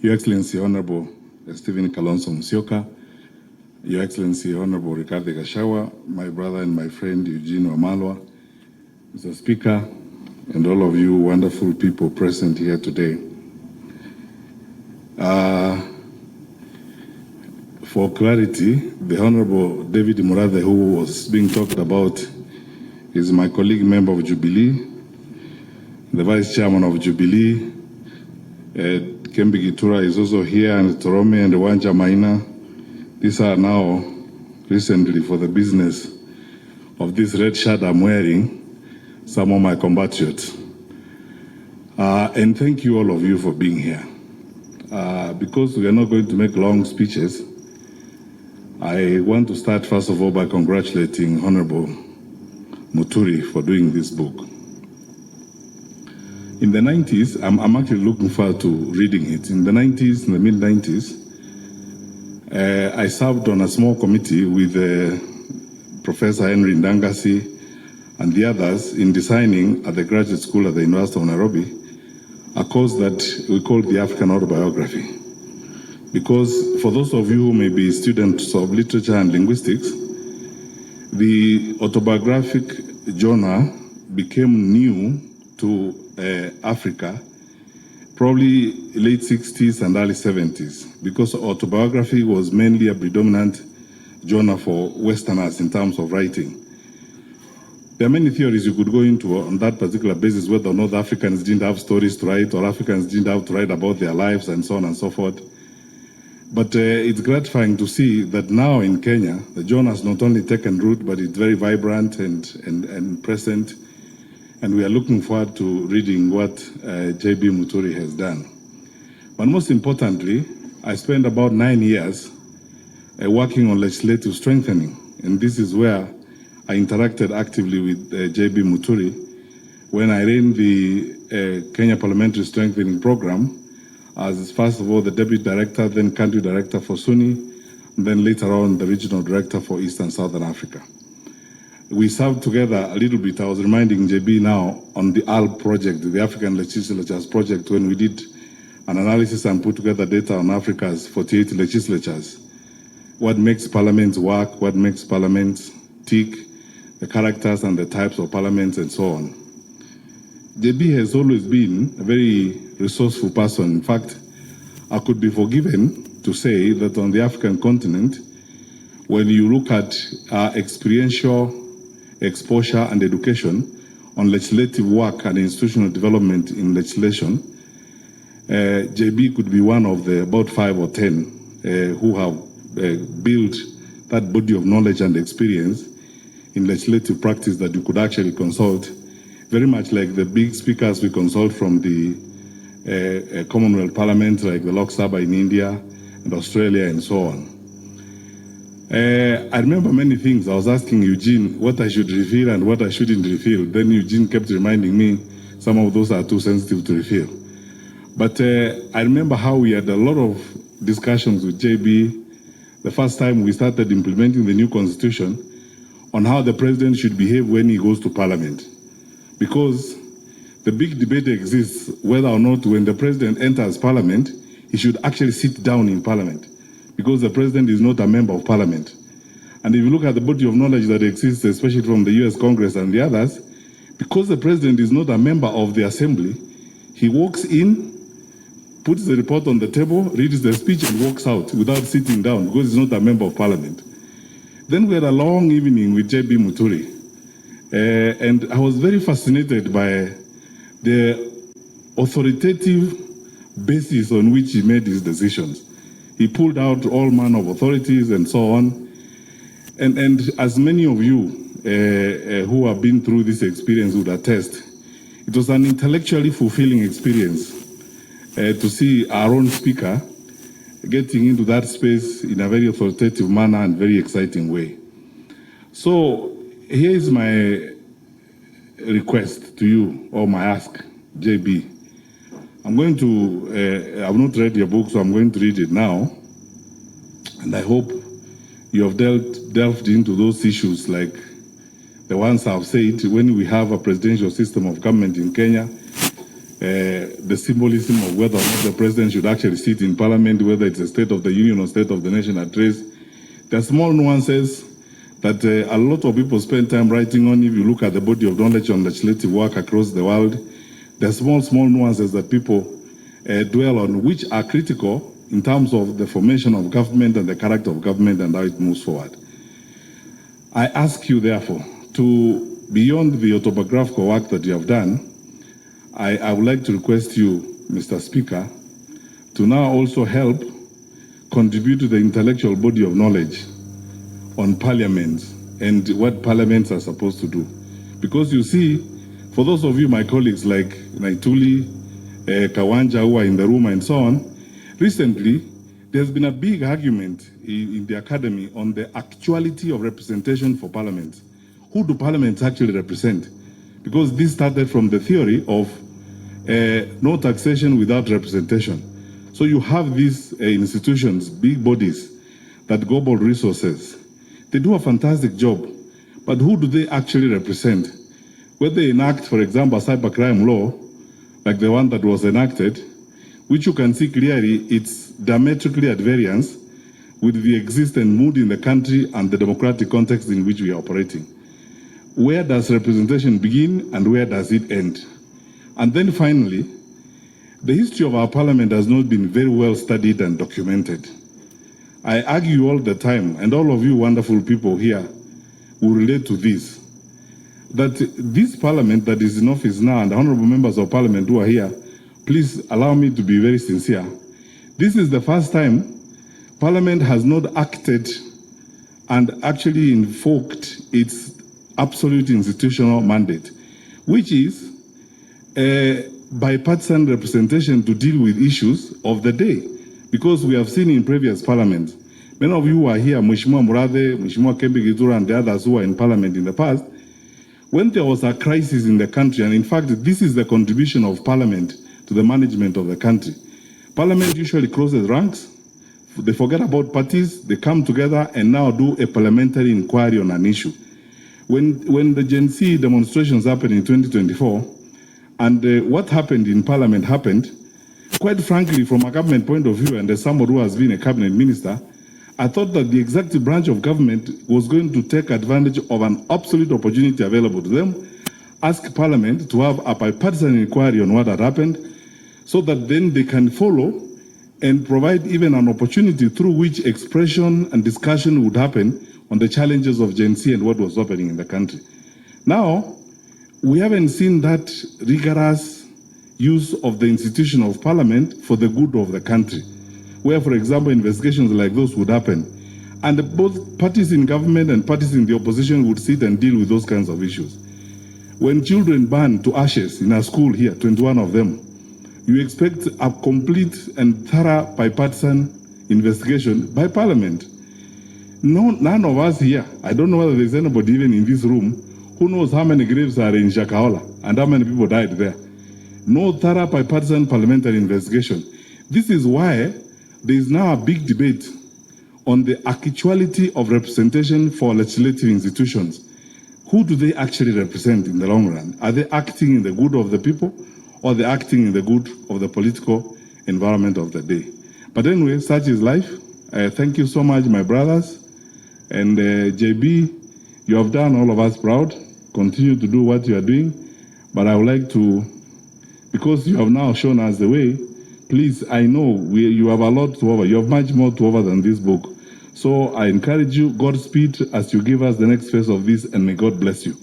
Your Excellency Honorable Stephen Kalonzo Musyoka, Your Excellency Honorable Rigathi Gachagua, my brother and my friend Eugene Wamalwa, Mr. Speaker, and all of you wonderful people present here today. For clarity, the Honorable David Murathe, who was being talked about, is my colleague member of Jubilee, the Vice Chairman of Jubilee. Kembi Gitura is also here, and Torome and Wanja Maina. These are now recently, for the business of this red shirt I'm wearing, some of my compatriots. And thank you all of you for being here. Because we are not going to make long speeches, I want to start first of all by congratulating Honorable Muturi for doing this book. In the 90s, I'm actually looking forward to reading it. In the 90s, in the mid-90s, I served on a small committee with Professor Henry Ndangasi and the others in designing at the graduate school at the University of Nairobi a course that we called the African Autobiography. Because for those of you who may be students of literature and linguistics, the autobiographic genre became new to Africa, probably late 60s and early 70s, because autobiography was mainly a predominant genre for Westerners in terms of writing. There are many theories you could go into on that particular basis, whether or not Africans didn't have stories to write or Africans didn't have to write about their lives and so on and so forth. But it's gratifying to see that now in Kenya, the genre has not only taken root, but it's very vibrant and present. And we are looking forward to reading what J.B. Muturi has done. But most importantly, I spent about 9 years working on legislative strengthening. And this is where I interacted actively with J.B. Muturi when I ran the Kenya Parliamentary Strengthening Program as, first of all, the Deputy Director, then Country Director for Sunni, and then later on the Regional Director for East and Southern Africa. We served together a little bit. I was reminding JB now on the ALP project, the African Legislatures project, when we did an analysis and put together data on Africa's 48 legislatures. What makes parliaments work, what makes parliaments tick, the characters and the types of parliaments and so on. JB has always been a very resourceful person. In fact, I could be forgiven to say that on the African continent, when you look at experiential exposure and education on legislative work and institutional development in legislation, JB could be one of the about 5 or 10 who have built that body of knowledge and experience in legislative practice that you could actually consult, very much like the big speakers we consult from the Commonwealth Parliament, like the Lok Sabha in India and Australia and so on. I remember many things. I was asking Eugene what I should reveal and what I shouldn't reveal. Then Eugene kept reminding me some of those are too sensitive to reveal. But I remember how we had a lot of discussions with JB the first time we started implementing the new constitution on how the president should behave when he goes to parliament. Because the big debate exists whether or not when the president enters parliament, he should actually sit down in parliament, because the president is not a member of parliament. And if you look at the body of knowledge that exists, especially from the US Congress and the others, because the president is not a member of the assembly, he walks in, puts the report on the table, reads the speech and walks out without sitting down because he's not a member of parliament. Then we had a long evening with J.B. Muturi. And I was very fascinated by the authoritative basis on which he made his decisions. He pulled out all manner of authorities and so on. And as many of you who have been through this experience would attest, it was an intellectually fulfilling experience to see our own speaker getting into that space in a very authoritative manner and very exciting way. So here is my request to you, or my ask, JB. I'm going to, I've not read your book, so I'm going to read it now. And I hope you have delved into those issues like the ones I've said. When we have a presidential system of government in Kenya, the symbolism of whether or not the president should actually sit in parliament, whether it's a State of the Union or State of the Nation address. There are small nuances that a lot of people spend time writing on. If you look at the body of knowledge on legislative work across the world, there are small nuances that people dwell on, which are critical in terms of the formation of government and the character of government and how it moves forward. I ask you, therefore, to, beyond the autobiographical work that you have done, I would like to request you, Mr. Speaker, to now also help contribute to the intellectual body of knowledge on parliaments and what parliaments are supposed to do. Because you see, for those of you, my colleagues like Naituli, Kawanja, who are in the room and so on, recently there's been a big argument in the academy on the actuality of representation for parliaments. Who do parliaments actually represent? Because this started from the theory of no taxation without representation. So you have these institutions, big bodies that gobble resources. They do a fantastic job, but who do they actually represent? Whether they enact, for example, a cybercrime law, like the one that was enacted, which you can see clearly it's diametrically at variance with the existing mood in the country and the democratic context in which we are operating. Where does representation begin and where does it end? And then finally, the history of our parliament has not been very well studied and documented. I argue all the time, and all of you wonderful people here will relate to this, that this parliament that is in office now and the honorable members of parliament who are here, please allow me to be very sincere. This is the first time parliament has not acted and actually invoked its absolute institutional mandate, which is bipartisan representation to deal with issues of the day. Because we have seen in previous parliaments, many of you who are here, Mheshimiwa Murathe, Mheshimiwa Kembe Githura, and the others who were in parliament in the past, when there was a crisis in the country, and in fact, this is the contribution of parliament to the management of the country. Parliament usually closes ranks, they forget about parties, they come together and now do a parliamentary inquiry on an issue. When the Gen Z demonstrations happened in 2024, and what happened in parliament happened, quite frankly, from a government point of view, and as somebody who has been a cabinet minister, I thought that the executive branch of government was going to take advantage of an absolute opportunity available to them, ask Parliament to have a bipartisan inquiry on what had happened, so that then they can follow and provide even an opportunity through which expression and discussion would happen on the challenges of Gen Z and what was happening in the country. Now, we haven't seen that rigorous use of the institution of Parliament for the good of the country, where, for example, investigations like those would happen. And both parties in government and parties in the opposition would sit and deal with those kinds of issues. When children burn to ashes in a school here, 21 of them, you expect a complete and thorough bipartisan investigation by Parliament. No, none of us here, I don't know whether there's anybody even in this room, who knows how many graves are in Shakahola and how many people died there. No thorough bipartisan parliamentary investigation. This is why there is now a big debate on the actuality of representation for legislative institutions. Who do they actually represent in the long run? Are they acting in the good of the people, or are they acting in the good of the political environment of the day? But anyway, such is life. Thank you so much, my brothers. And JB, you have done all of us proud. Continue to do what you are doing. But I would like to, because you have now shown us the way, please, I know you have a lot to offer. You have much more to offer than this book. So I encourage you, Godspeed as you give us the next phase of this, and may God bless you.